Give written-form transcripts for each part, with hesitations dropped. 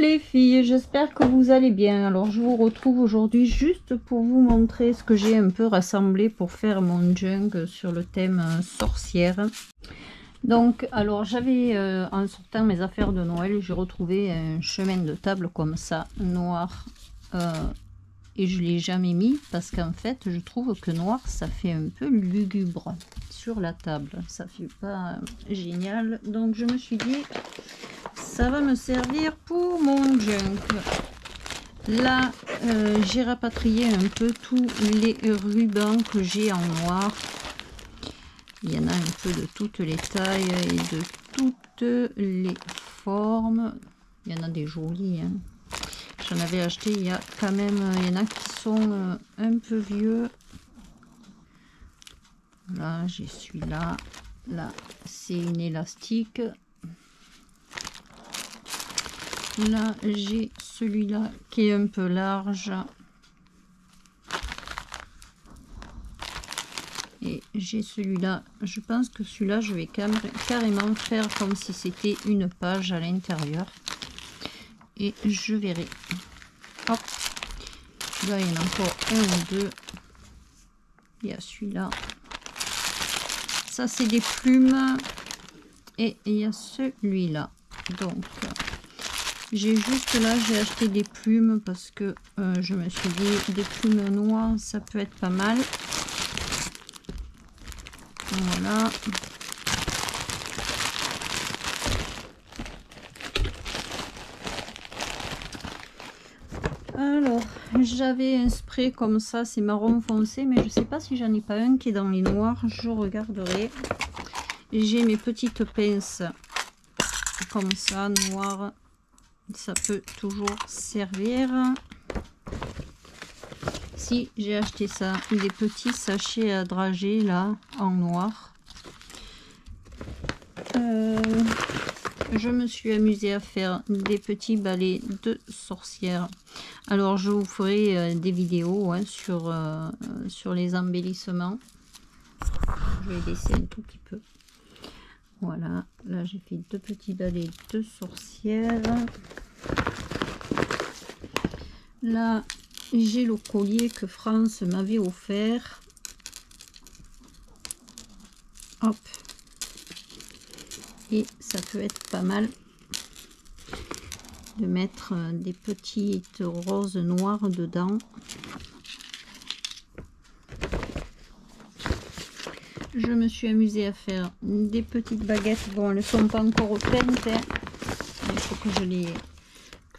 les filles, j'espère que vous allez bien. Alors je vous retrouve aujourd'hui juste pour vous montrer ce que j'ai un peu rassemblé pour faire mon junk sur le thème sorcière. Donc alors j'avais en sortant mes affaires de Noël, j'ai retrouvé un chemin de table comme ça, noir, et je l'ai jamais mis parce qu'en fait je trouve que noir ça fait un peu lugubre sur la table, ça fait pas génial. Donc je me suis dit ça va me servir pour mon junk. Là, j'ai rapatrié un peu tous les rubans que j'ai en noir. Il y en a un peu de toutes les tailles et de toutes les formes. Il y en a des jolis, hein. J'en avais acheté il y a quand même, il y en a qui sont un peu vieux. Là, j'ai celui-là. Là, c'est une élastique. Là, j'ai celui-là qui est un peu large. Et j'ai celui-là. Je pense que celui-là, je vais carrément faire comme si c'était une page à l'intérieur. Et je verrai. Hop. Là, il y en a encore un ou deux. Il y a celui-là. Ça, c'est des plumes. Et il y a celui-là. Donc... j'ai juste là, j'ai acheté des plumes parce que je me suis dit des plumes noires, ça peut être pas mal. Voilà. Alors, j'avais un spray comme ça, c'est marron foncé, mais je sais pas si j'en ai pas un qui est dans les noirs, je regarderai. J'ai mes petites pinces comme ça, noires. Ça peut toujours servir. Si j'ai acheté ça, des petits sachets à drager là en noir. Je me suis amusée à faire des petits balais de sorcière. Alors je vous ferai des vidéos hein, sur les embellissements. Je vais laisser un tout petit peu. Voilà, là j'ai fait deux petits balais de sorcière. Là, j'ai le collier que France m'avait offert. Hop. Et ça peut être pas mal de mettre des petites roses noires dedans. Je me suis amusée à faire des petites baguettes. Bon, elles ne sont pas encore peintes. Hein. Il faut que je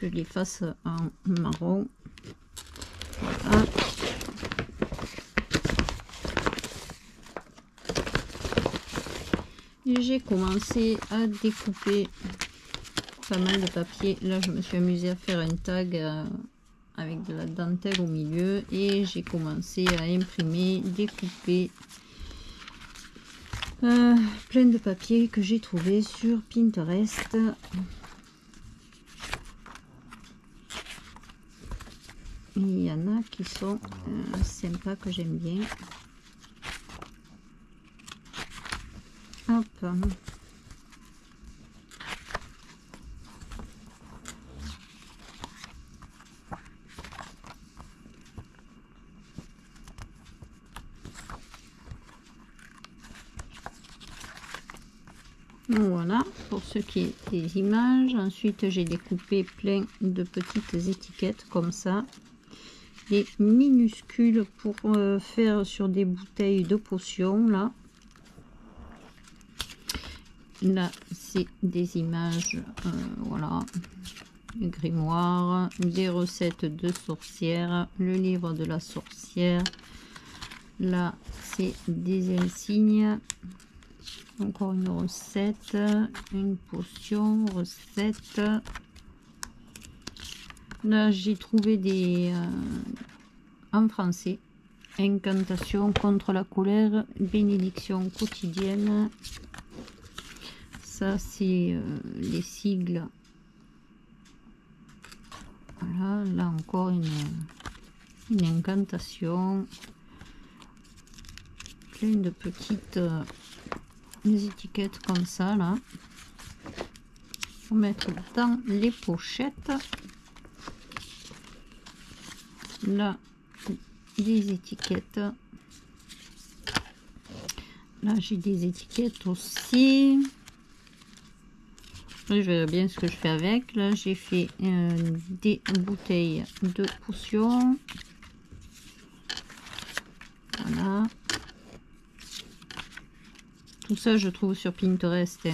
les fasse en marron. Voilà. J'ai commencé à découper pas mal de papier. Là, je me suis amusée à faire un tag avec de la dentelle au milieu. Et j'ai commencé à imprimer, découper plein de papier que j'ai trouvé sur Pinterest. Il y en a qui sont sympas, que j'aime bien. Hop. Voilà, pour ce qui est des images. Ensuite, j'ai découpé plein de petites étiquettes comme ça. Des minuscules pour faire sur des bouteilles de potions là. Là c'est des images, voilà, le grimoire, des recettes de sorcières, le livre de la sorcière. Là c'est des insignes, encore une recette, une potion, recette. Là j'ai trouvé des en français, incantation contre la colère, bénédiction quotidienne. Ça c'est les sigles. Voilà, là encore une incantation. Plein de petites étiquettes comme ça là. remettre dans les pochettes. Là, des étiquettes. Là, j'ai des étiquettes aussi. Je verrai bien ce que je fais avec. Là, j'ai fait des bouteilles de potions. Voilà. Tout ça, je trouve sur Pinterest.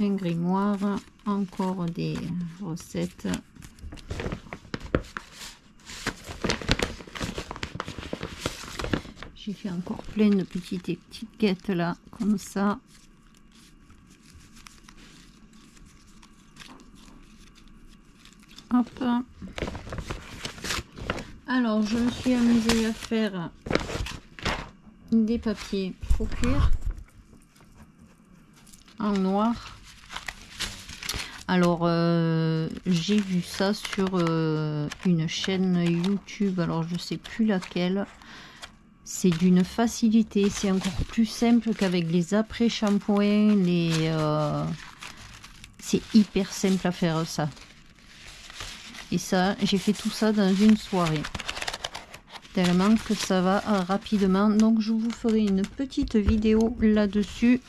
Un grimoire. Encore des recettes. J'ai fait encore plein de petites étiquettes là, comme ça. Hop. Alors, je me suis amusée à faire des papiers faux cuir en noir. Alors, j'ai vu ça sur une chaîne YouTube. Alors, je sais plus laquelle. C'est d'une facilité, c'est encore plus simple qu'avec les après-shampoings, c'est hyper simple à faire ça. Et ça, j'ai fait tout ça dans une soirée. Tellement que ça va rapidement. Donc je vous ferai une petite vidéo là-dessus.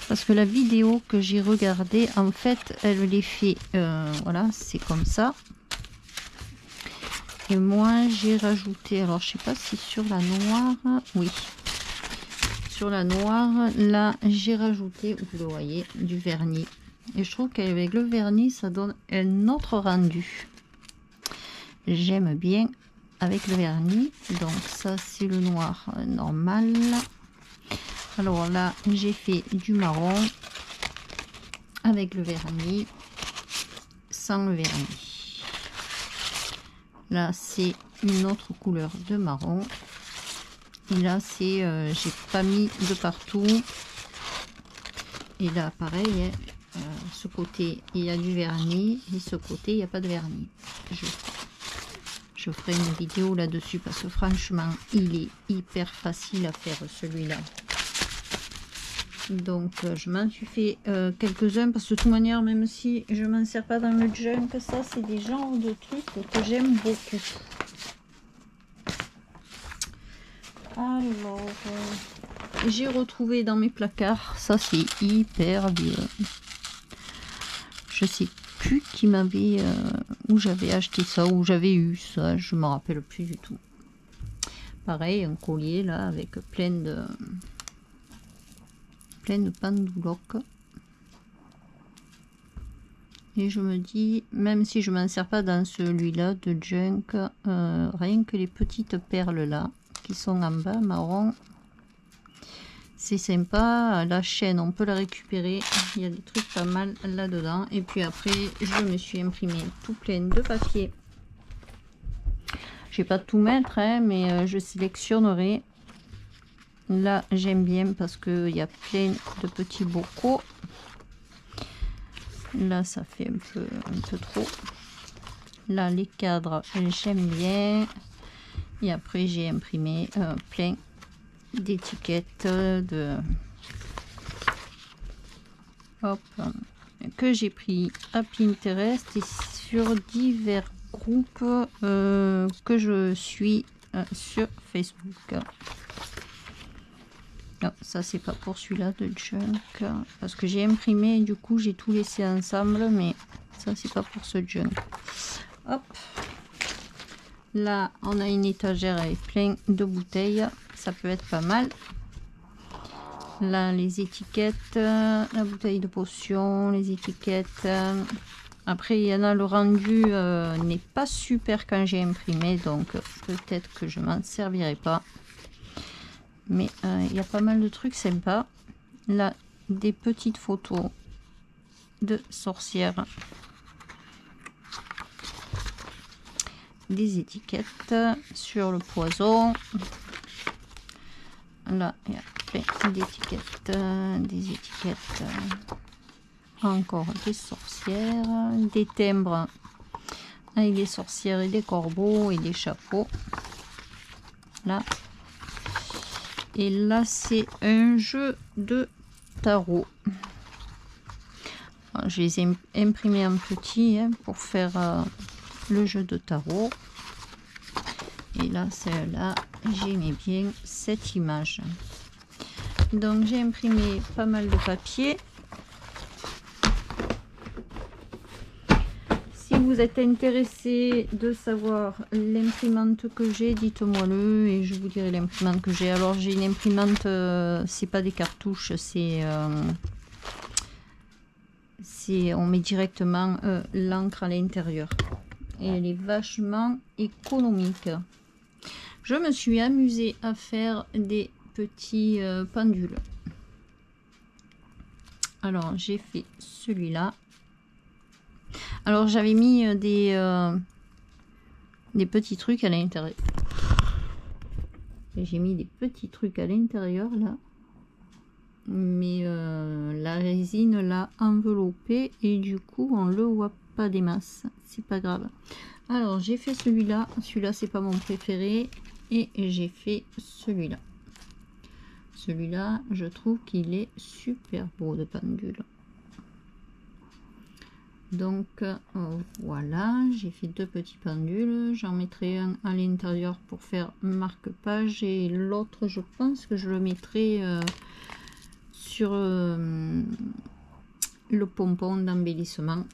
Parce que la vidéo que j'ai regardée, en fait, elle les fait, voilà, c'est comme ça. Et moi j'ai rajouté, alors je sais pas si sur la noire, oui, sur la noire, là j'ai rajouté, vous le voyez, du vernis. Et je trouve qu'avec le vernis ça donne un autre rendu. J'aime bien avec le vernis. Donc ça c'est le noir normal. Alors là j'ai fait du marron avec le vernis, sans le vernis. Là, c'est une autre couleur de marron. Et là, c'est, j'ai pas mis de partout. Et là, pareil, hein, ce côté, il y a du vernis. Et ce côté, il n'y a pas de vernis. Je ferai une vidéo là-dessus parce que franchement, il est hyper facile à faire celui-là. Donc, je m'en suis fait quelques-uns parce que de toute manière, même si je m'en sers pas dans le junk, ça, c'est des genres de trucs que j'aime beaucoup. Alors, j'ai retrouvé dans mes placards, ça c'est hyper vieux. Je sais plus qui m'avait, où j'avais acheté ça, où j'avais eu ça, je me rappelle plus du tout. Pareil, un collier là avec plein de penduloques. Et je me dis, même si je m'en sers pas dans celui-là de junk, rien que les petites perles là qui sont en bas marron, c'est sympa. La chaîne on peut la récupérer, il y a des trucs pas mal là dedans. Et puis après je me suis imprimé tout plein de papier. Je vais pas tout mettre hein, mais je sélectionnerai. Là j'aime bien parce que il y a plein de petits bocaux. Là ça fait un peu trop. Là les cadres j'aime bien. Et après j'ai imprimé plein d'étiquettes que j'ai pris à Pinterest et sur divers groupes que je suis sur Facebook. Non, ça c'est pas pour celui-là de junk parce que j'ai imprimé et du coup j'ai tout laissé ensemble, mais ça c'est pas pour ce junk. Hop, là on a une étagère avec plein de bouteilles, ça peut être pas mal. Là les étiquettes, la bouteille de potion, les étiquettes. Après il y en a, le rendu n'est pas super quand j'ai imprimé, donc peut-être que je m'en servirai pas. Mais il y a pas mal de trucs sympas. Là, des petites photos de sorcières. Des étiquettes sur le poison. Là, il y a plein d'étiquettes. Des étiquettes. Encore des sorcières. Des timbres avec des sorcières et des corbeaux et des chapeaux. Là. Et là, c'est un jeu de tarot. Je les ai imprimés en petit hein, pour faire le jeu de tarot. Et là, celle-là, j'aimais bien cette image. Donc, j'ai imprimé pas mal de papier. Si vous êtes intéressé de savoir l'imprimante que j'ai, dites-moi le et je vous dirai l'imprimante que j'ai. Alors, j'ai une imprimante, c'est pas des cartouches, on met directement l'encre à l'intérieur. Et elle est vachement économique. Je me suis amusée à faire des petits pendules. Alors, j'ai fait celui-là. Alors, j'avais mis des petits trucs à l'intérieur. J'ai mis des petits trucs à l'intérieur, là. Mais la résine l'a enveloppé et du coup, on le voit pas des masses. C'est pas grave. Alors, j'ai fait celui-là. Celui-là, c'est pas mon préféré. Et j'ai fait celui-là. Celui-là, je trouve qu'il est super beau de pendule. Donc, voilà. J'ai fait deux petits pendules. J'en mettrai un à l'intérieur pour faire marque-page. Et l'autre, je pense que je le mettrai sur le pompon d'embellissement.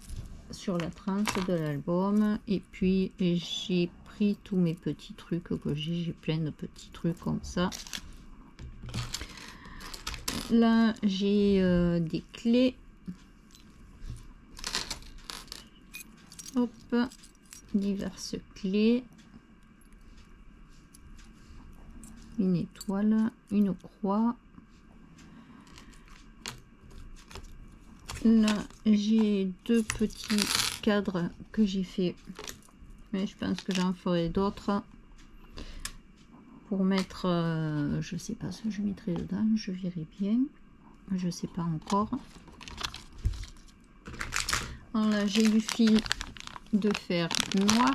Sur la tranche de l'album. Et puis, j'ai pris tous mes petits trucs que j'ai plein de petits trucs comme ça. Là j'ai des clés, hop, diverses clés, une étoile, une croix. Là j'ai deux petits cadres que j'ai fait, mais je pense que j'en ferai d'autres pour mettre je sais pas ce que je mettrai dedans, je verrai bien, je sais pas encore. Alors là j'ai du fil de fer noir,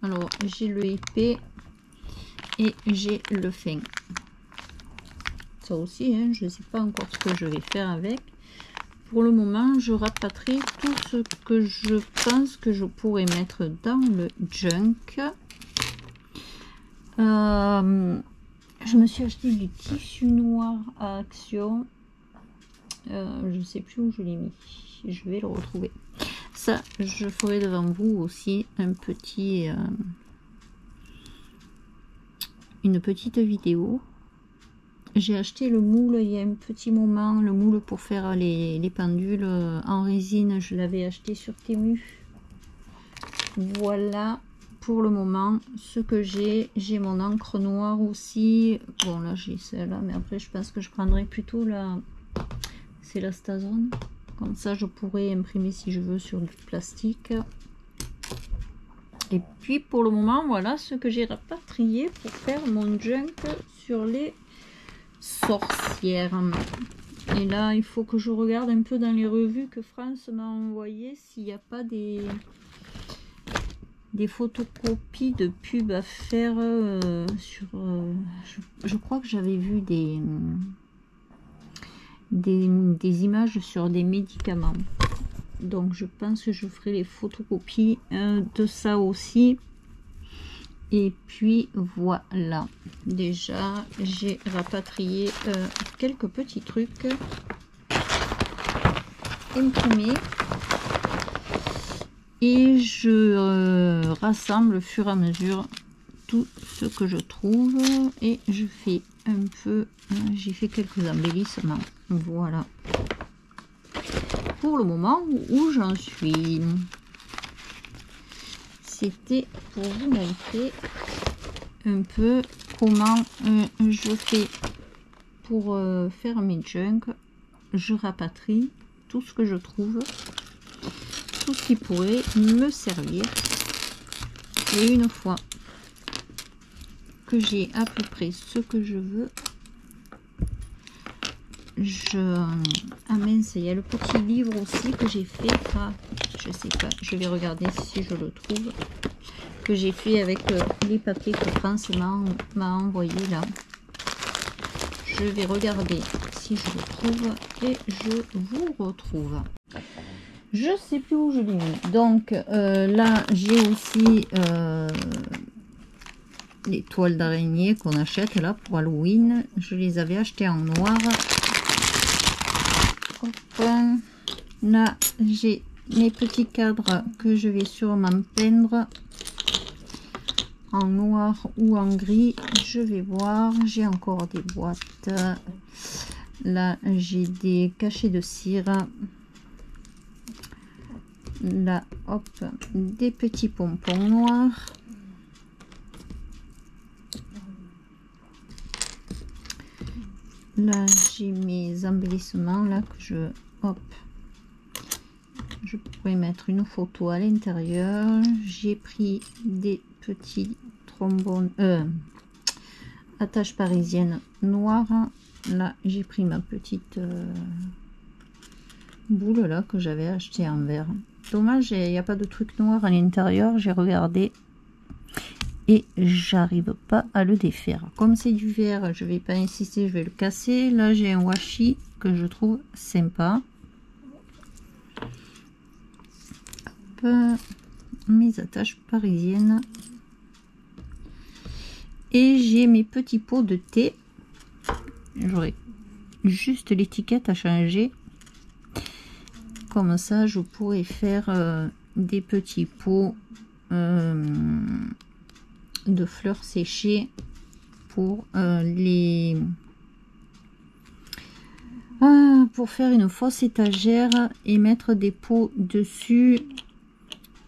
alors j'ai le épais et j'ai le fin. Ça aussi hein, je sais pas encore ce que je vais faire avec. Pour le moment, je rapatrie tout ce que je pense que je pourrais mettre dans le junk. Je me suis acheté du tissu noir à Action. Je sais plus où je l'ai mis. Je vais le retrouver. Ça, je ferai devant vous aussi un petit, une petite vidéo. J'ai acheté le moule il y a un petit moment, le moule pour faire les pendules en résine, je l'avais acheté sur Temu. Voilà pour le moment ce que j'ai. J'ai mon encre noire aussi. Bon là j'ai celle-là, mais après je pense que je prendrai plutôt la... C'est la Stazone. Comme ça je pourrais imprimer si je veux sur du plastique. Et puis pour le moment voilà ce que j'ai rapatrié pour faire mon junk sur les sorcières. Et là il faut que je regarde un peu dans les revues que France m'a envoyé s'il n'y a pas des photocopies de pubs à faire sur je crois que j'avais vu des images sur des médicaments, donc je pense que je ferai les photocopies de ça aussi. Et puis voilà, déjà j'ai rapatrié quelques petits trucs imprimés et je rassemble au fur et à mesure tout ce que je trouve et je fais un peu, j'ai fait quelques embellissements. Voilà pour le moment où j'en suis. C'était pour vous montrer un peu comment je fais pour faire mes junk. Je rapatrie tout ce que je trouve, tout ce qui pourrait me servir, et une fois que j'ai à peu près ce que je veux, ah mince, il y a le petit livre aussi que j'ai fait. Ah, je sais pas, je vais regarder si je le trouve, que j'ai fait avec les papiers que France m'a envoyé là. Je vais regarder si je le trouve et je vous retrouve. Je sais plus où je l'ai mis. Donc là, j'ai aussi les toiles d'araignée qu'on achète là pour Halloween. Je les avais achetées en noir. Hop. Là, j'ai mes petits cadres que je vais sûrement peindre en noir ou en gris. Je vais voir. J'ai encore des boîtes. Là, j'ai des cachets de cire. Là, hop, des petits pompons noirs. Là, j'ai mes embellissements là que je pourrais mettre une photo à l'intérieur. J'ai pris des petits trombones attaches parisiennes noires. Là, j'ai pris ma petite boule là que j'avais acheté en verre. Dommage, il n'y a pas de truc noir à l'intérieur. J'ai regardé et j'arrive pas à le défaire. Comme c'est du verre, je vais pas insister, je vais le casser. Là, j'ai un washi que je trouve sympa. Hop, mes attaches parisiennes. Et j'ai mes petits pots de thé. J'aurais juste l'étiquette à changer. Comme ça, je pourrais faire des petits pots de fleurs séchées pour pour faire une fausse étagère et mettre des pots dessus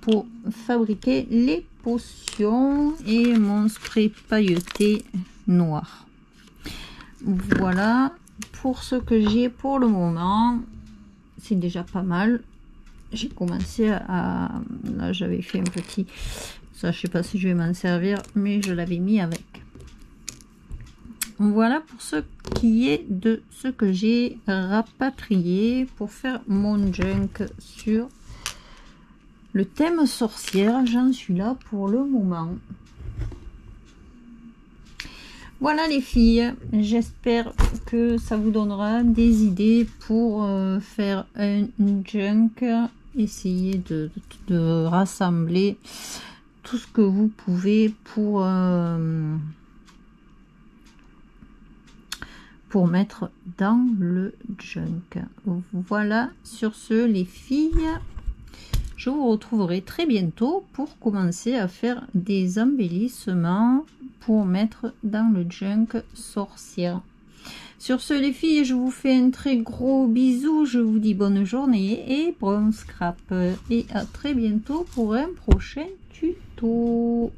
pour fabriquer les potions et mon spray pailleté noir. Voilà pour ce que j'ai pour le moment. C'est déjà pas mal. J'ai commencé à... Là, j'avais fait un petit... Ça, je sais pas si je vais m'en servir, mais je l'avais mis avec. Voilà pour ce qui est de ce que j'ai rapatrié pour faire mon junk sur le thème sorcière. J'en suis là pour le moment. Voilà les filles, j'espère que ça vous donnera des idées pour faire un junk. Essayez de rassembler tout ce que vous pouvez pour mettre dans le junk. Voilà, sur ce les filles, je vous retrouverai très bientôt pour commencer à faire des embellissements pour mettre dans le junk sorcière. Sur ce les filles, je vous fais un très gros bisou, je vous dis bonne journée et bon scrap et à très bientôt pour un prochain tuto.